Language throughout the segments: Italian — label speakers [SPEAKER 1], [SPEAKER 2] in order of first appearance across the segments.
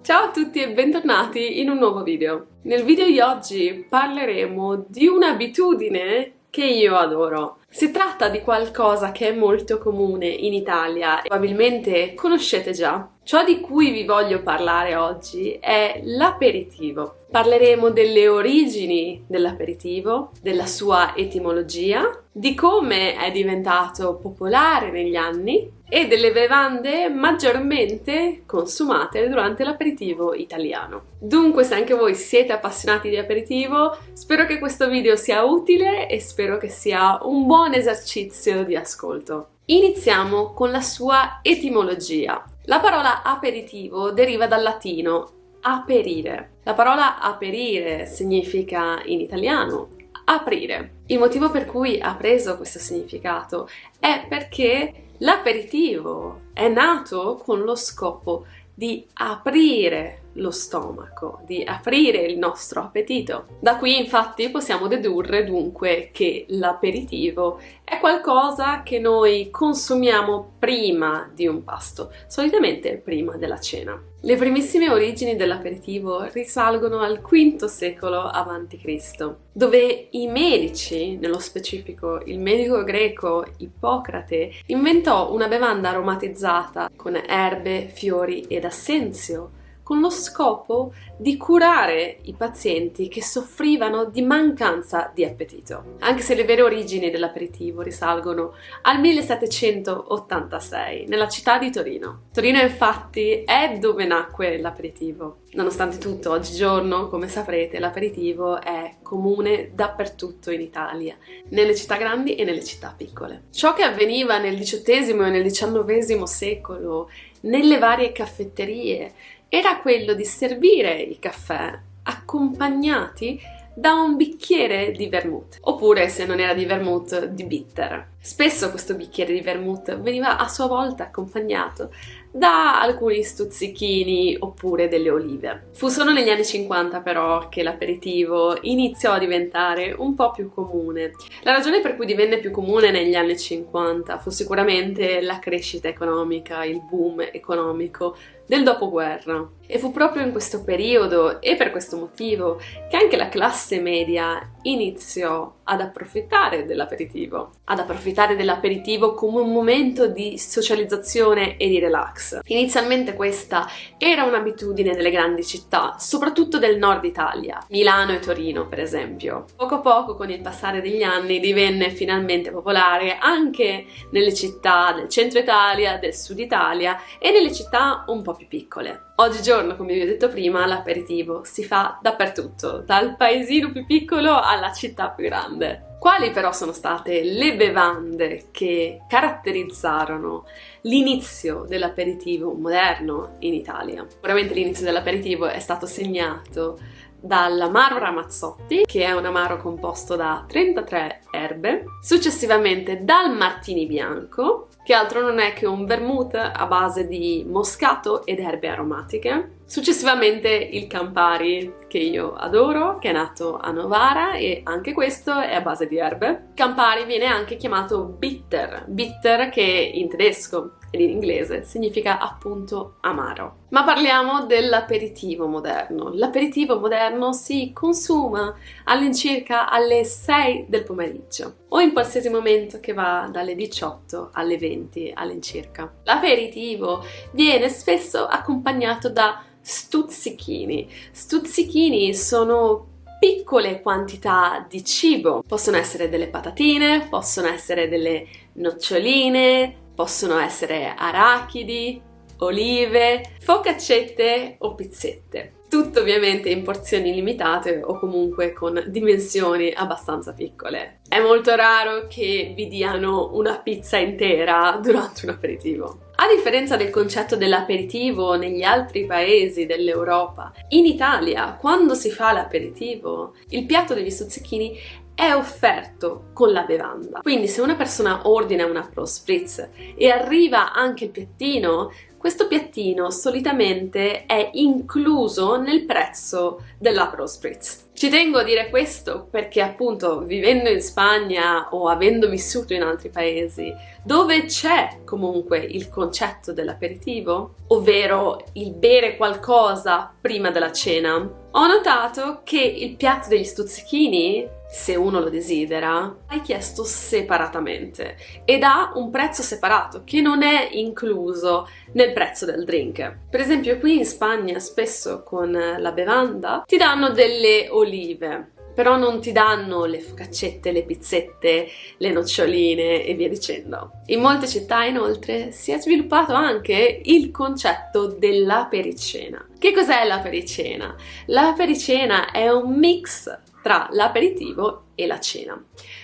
[SPEAKER 1] Ciao a tutti e bentornati in un nuovo video. Nel video di oggi parleremo di un'abitudine che io adoro. Si tratta di qualcosa che è molto comune in Italia e probabilmente conoscete già. Ciò di cui vi voglio parlare oggi è l'aperitivo. Parleremo delle origini dell'aperitivo, della sua etimologia, di come è diventato popolare negli anni e delle bevande maggiormente consumate durante l'aperitivo italiano. Dunque, se anche voi siete appassionati di aperitivo, spero che questo video sia utile e spero che sia un buon esercizio di ascolto. Iniziamo con la sua etimologia. La parola aperitivo deriva dal latino aperire. La parola aperire significa in italiano aprire. Il motivo per cui ha preso questo significato è perché l'aperitivo è nato con lo scopo di aprire lo stomaco, di aprire il nostro appetito. Da qui infatti possiamo dedurre dunque che l'aperitivo è qualcosa che noi consumiamo prima di un pasto, solitamente prima della cena. Le primissime origini dell'aperitivo risalgono al V secolo a.C., dove i medici, nello specifico il medico greco Ippocrate, inventò una bevanda aromatizzata con erbe, fiori ed assenzio, con lo scopo di curare i pazienti che soffrivano di mancanza di appetito. Anche se le vere origini dell'aperitivo risalgono al 1786, nella città di Torino. Torino infatti è dove nacque l'aperitivo. Nonostante tutto, oggigiorno, come saprete, l'aperitivo è comune dappertutto in Italia, nelle città grandi e nelle città piccole. Ciò che avveniva nel XVIII e nel XIX secolo, nelle varie caffetterie, era quello di servire il caffè accompagnati da un bicchiere di vermouth, oppure se non era di vermouth, di bitter. Spesso questo bicchiere di vermouth veniva a sua volta accompagnato da alcuni stuzzichini oppure delle olive. Fu solo negli anni 50 però che l'aperitivo iniziò a diventare un po' più comune. La ragione per cui divenne più comune negli anni 50 fu sicuramente la crescita economica, il boom economico del dopoguerra. E fu proprio in questo periodo e per questo motivo che anche la classe media iniziò ad approfittare dell'aperitivo come un momento di socializzazione e di relax. Inizialmente questa era un'abitudine delle grandi città, soprattutto del nord Italia, Milano e Torino per esempio. Poco a poco, con il passare degli anni, divenne finalmente popolare anche nelle città del centro Italia, del sud Italia e nelle città un po' più piccole. Oggigiorno, come vi ho detto prima, l'aperitivo si fa dappertutto, dal paesino più piccolo alla città più grande. Quali però sono state le bevande che caratterizzarono l'inizio dell'aperitivo moderno in Italia? Sicuramente l'inizio dell'aperitivo è stato segnato dall'amaro Ramazzotti, che è un amaro composto da 33 erbe, successivamente dal Martini bianco, che altro non è che un vermouth a base di moscato ed erbe aromatiche, successivamente il Campari, che io adoro, che è nato a Novara e anche questo è a base di erbe. Campari viene anche chiamato bitter, bitter che in tedesco ed in inglese significa appunto amaro. Ma parliamo dell'aperitivo moderno. L'aperitivo moderno si consuma all'incirca alle 6 del pomeriggio o in qualsiasi momento che va dalle 18 alle 20 all'incirca. L'aperitivo viene spesso accompagnato da stuzzichini. Stuzzichini sono piccole quantità di cibo. Possono essere delle patatine, possono essere delle noccioline, possono essere arachidi, olive, focaccette o pizzette. Tutto ovviamente in porzioni limitate o comunque con dimensioni abbastanza piccole. È molto raro che vi diano una pizza intera durante un aperitivo. A differenza del concetto dell'aperitivo negli altri paesi dell'Europa, in Italia, quando si fa l'aperitivo, il piatto degli stuzzichini è offerto con la bevanda. Quindi se una persona ordina una Aperol Spritz e arriva anche il piattino, questo piattino solitamente è incluso nel prezzo dell'Aperol Spritz. Ci tengo a dire questo perché appunto vivendo in Spagna o avendo vissuto in altri paesi dove c'è comunque il concetto dell'aperitivo, ovvero il bere qualcosa prima della cena, ho notato che il piatto degli stuzzichini, se uno lo desidera, è chiesto separatamente ed ha un prezzo separato che non è incluso nel prezzo del drink. Per esempio qui in Spagna spesso con la bevanda ti danno delle olive, però non ti danno le focaccette, le pizzette, le noccioline e via dicendo. In molte città inoltre si è sviluppato anche il concetto della pericena. Che cos'è la pericena? La pericena è un mix tra l'aperitivo e la cena.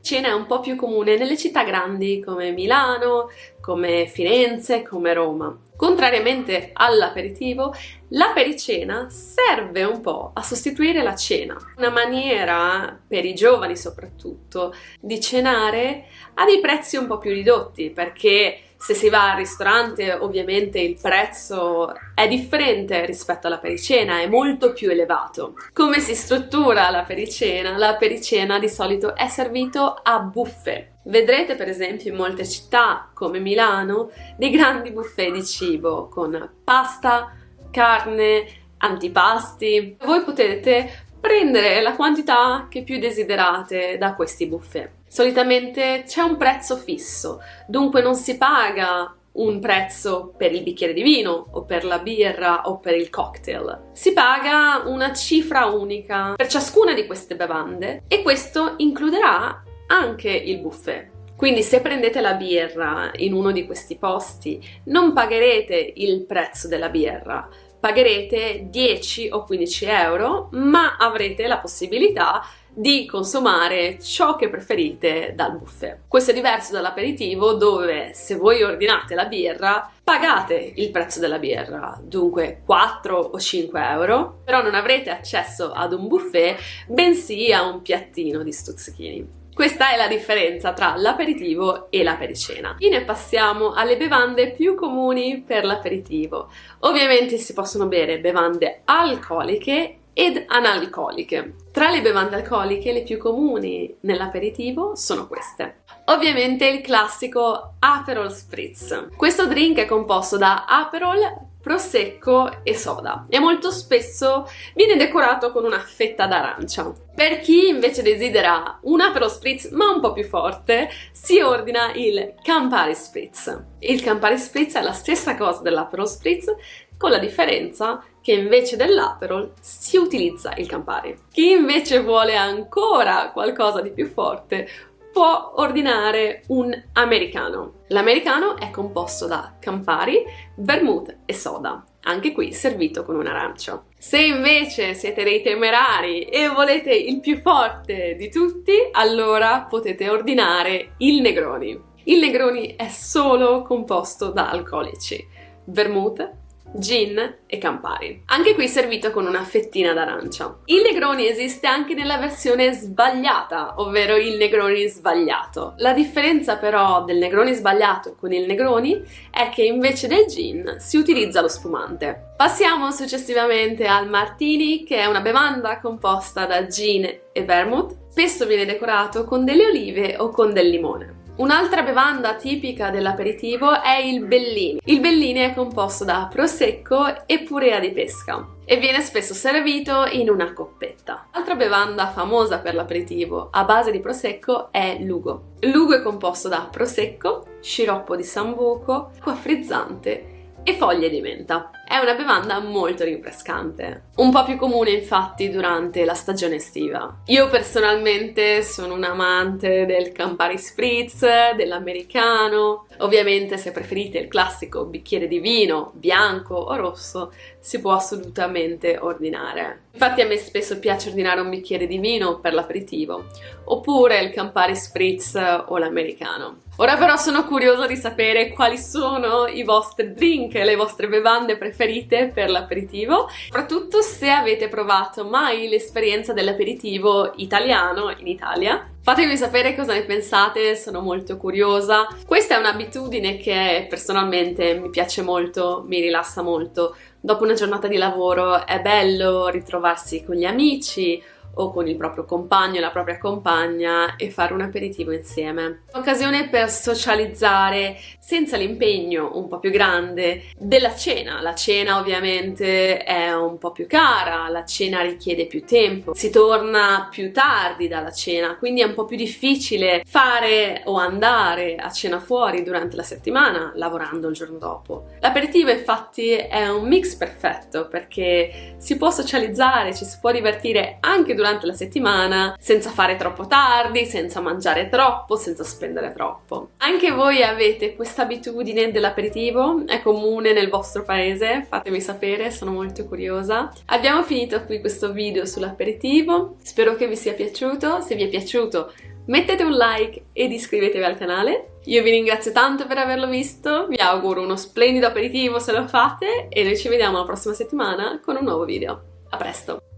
[SPEAKER 1] Cena è un po' più comune nelle città grandi come Milano, come Firenze, come Roma. Contrariamente all'aperitivo, la pericena serve un po' a sostituire la cena. Una maniera, per i giovani soprattutto, di cenare a dei prezzi un po' più ridotti, perché se si va al ristorante ovviamente il prezzo è differente rispetto alla pericena, è molto più elevato. Come si struttura la pericena? La pericena di solito è servito a buffet. Vedrete per esempio in molte città come Milano dei grandi buffet di cibo con pasta, carne, antipasti. Voi potete prendere la quantità che più desiderate da questi buffet. Solitamente c'è un prezzo fisso, dunque non si paga un prezzo per il bicchiere di vino o per la birra o per il cocktail. Si paga una cifra unica per ciascuna di queste bevande e questo includerà anche il buffet. Quindi se prendete la birra in uno di questi posti non pagherete il prezzo della birra, pagherete 10 o 15 euro, ma avrete la possibilità di consumare ciò che preferite dal buffet. Questo è diverso dall'aperitivo dove se voi ordinate la birra pagate il prezzo della birra, dunque 4 o 5 euro, però non avrete accesso ad un buffet bensì a un piattino di stuzzichini. Questa è la differenza tra l'aperitivo e la pericena. Infine passiamo alle bevande più comuni per l'aperitivo. Ovviamente si possono bere bevande alcoliche ed analcoliche. Tra le bevande alcoliche le più comuni nell'aperitivo sono queste. Ovviamente il classico Aperol Spritz. Questo drink è composto da Aperol, prosecco e soda e molto spesso viene decorato con una fetta d'arancia. Per chi invece desidera un Aperol Spritz ma un po' più forte, si ordina il Campari Spritz. Il Campari Spritz è la stessa cosa dell'Aperol Spritz, con la differenza che invece dell'Aperol si utilizza il Campari. Chi invece vuole ancora qualcosa di più forte può ordinare un americano. L'americano è composto da Campari, vermouth e soda, anche qui servito con un arancio. Se invece siete dei temerari e volete il più forte di tutti, allora potete ordinare il Negroni. Il Negroni è solo composto da alcolici, vermouth, gin e Campari. Anche qui servito con una fettina d'arancia. Il Negroni esiste anche nella versione sbagliata, ovvero il Negroni sbagliato. La differenza però del Negroni sbagliato con il Negroni è che invece del gin si utilizza lo spumante. Passiamo successivamente al Martini, che è una bevanda composta da gin e vermouth. Spesso viene decorato con delle olive o con del limone. Un'altra bevanda tipica dell'aperitivo è il Bellini. Il Bellini è composto da prosecco e purea di pesca e viene spesso servito in una coppetta. Altra bevanda famosa per l'aperitivo a base di prosecco è l'Ugo. L'Ugo è composto da prosecco, sciroppo di sambuco, acqua frizzante e foglie di menta. È una bevanda molto rinfrescante, un po' più comune infatti durante la stagione estiva. Io personalmente sono un amante del Campari Spritz, dell'americano. Ovviamente se preferite il classico bicchiere di vino, bianco o rosso, si può assolutamente ordinare. Infatti a me spesso piace ordinare un bicchiere di vino per l'aperitivo, oppure il Campari Spritz o l'americano. Ora però sono curiosa di sapere quali sono i vostri drink e le vostre bevande preferite per l'aperitivo, soprattutto se avete provato mai l'esperienza dell'aperitivo italiano in Italia. Fatemi sapere cosa ne pensate, sono molto curiosa. Questa è un'abitudine che personalmente mi piace molto, mi rilassa molto. Dopo una giornata di lavoro è bello ritrovarsi con gli amici o con il proprio compagno e la propria compagna e fare un aperitivo insieme. Occasione per socializzare senza l'impegno un po' più grande della cena. La cena ovviamente è un po' più cara, la cena richiede più tempo, si torna più tardi dalla cena, quindi è un po' più difficile fare o andare a cena fuori durante la settimana lavorando il giorno dopo. L'aperitivo infatti è un mix perfetto perché si può socializzare, ci si può divertire anche durante la settimana senza fare troppo tardi, senza mangiare troppo, senza spendere troppo. Anche voi avete questa abitudine dell'aperitivo? È comune nel vostro paese? Fatemi sapere, sono molto curiosa. Abbiamo finito qui questo video sull'aperitivo, spero che vi sia piaciuto. Se vi è piaciuto mettete un like ed iscrivetevi al canale. Io vi ringrazio tanto per averlo visto, vi auguro uno splendido aperitivo se lo fate e noi ci vediamo la prossima settimana con un nuovo video. A presto!